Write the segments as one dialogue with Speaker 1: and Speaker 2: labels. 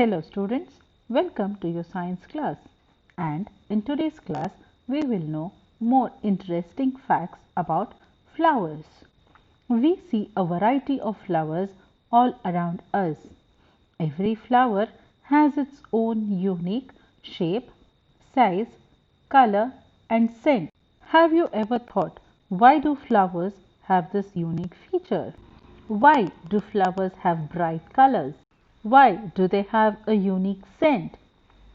Speaker 1: Hello students, welcome to your science class, and in today's class we will know more interesting facts about flowers. We see a variety of flowers all around us. Every flower has its own unique shape, size, color and scent. Have you ever thought, why do flowers have this unique feature? Why do flowers have bright colors? Why do they have a unique scent?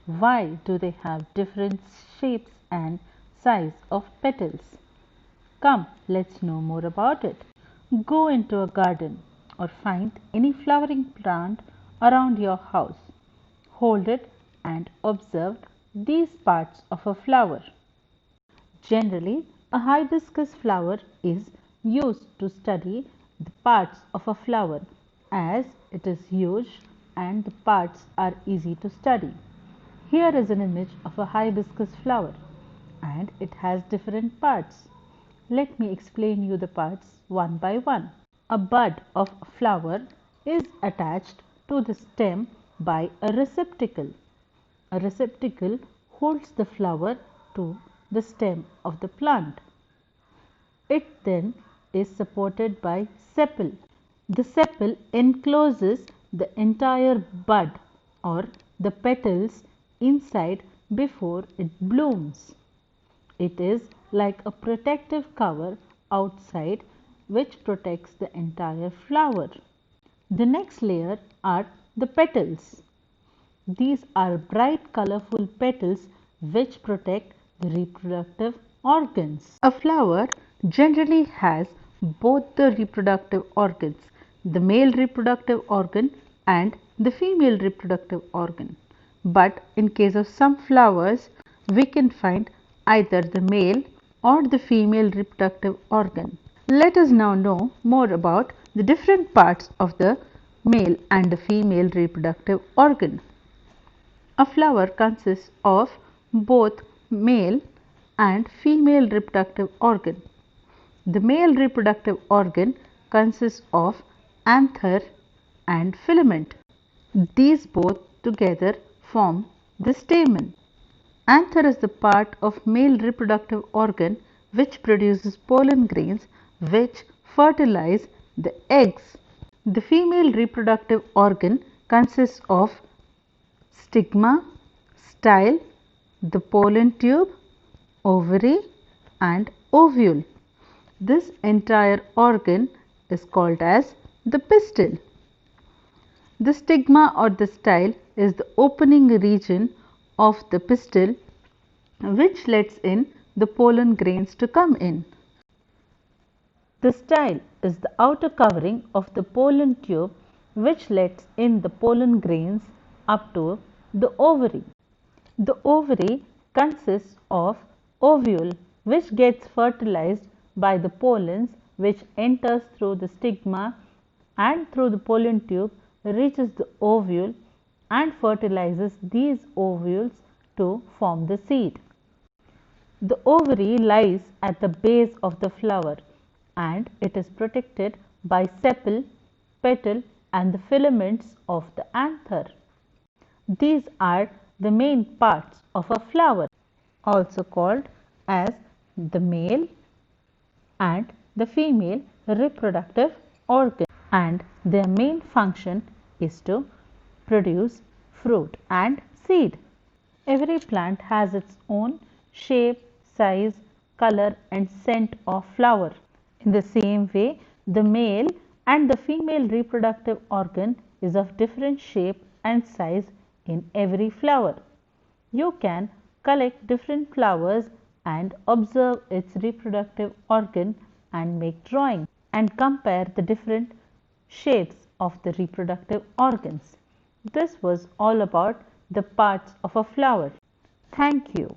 Speaker 1: Why do they have different shapes and size of petals? Come, let's know more about it. Go into a garden or find any flowering plant around your house. Hold it and observe these parts of a flower. Generally, a hibiscus flower is used to study the parts of a flower as it is huge and the parts are easy to study. Here is an image of a hibiscus flower and it has different parts. Let me explain you the parts one by one. A bud of a flower is attached to the stem by a receptacle. A receptacle holds the flower to the stem of the plant. It then is supported by sepal. The sepal encloses the entire bud or the petals inside before it blooms. It is like a protective cover outside which protects the entire flower. The next layer are the petals. These are bright colorful petals which protect the reproductive organs. A flower generally has both the reproductive organs, the male reproductive organ and the female reproductive organ. But in case of some flowers, we can find either the male or the female reproductive organ. Let us now know more about the different parts of the male and the female reproductive organ. A flower consists of both male and female reproductive organ. The male reproductive organ consists of anther and filament. These both together form the stamen. Anther is the part of male reproductive organ which produces pollen grains which fertilize the eggs. The female reproductive organ consists of stigma, style, the pollen tube, ovary and ovule. This entire organ is called as the pistil. The stigma or the style is the opening region of the pistil which lets in the pollen grains to come in. The style is the outer covering of the pollen tube which lets in the pollen grains up to the ovary. The ovary consists of ovule which gets fertilized by the pollens which enters through the stigma and through the pollen tube reaches the ovule and fertilizes these ovules to form the seed. The ovary lies at the base of the flower and it is protected by sepal, petal and the filaments of the anther. These are the main parts of a flower, also called as the male and the female reproductive organ, and their main function is to produce fruit and seed. Every plant has its own shape, size, color and scent of flower. In the same way, the male and the female reproductive organ is of different shape and size in every flower. You can collect different flowers and observe its reproductive organ and make drawings and compare the different shapes of the reproductive organs. This was all about the parts of a flower. Thank you.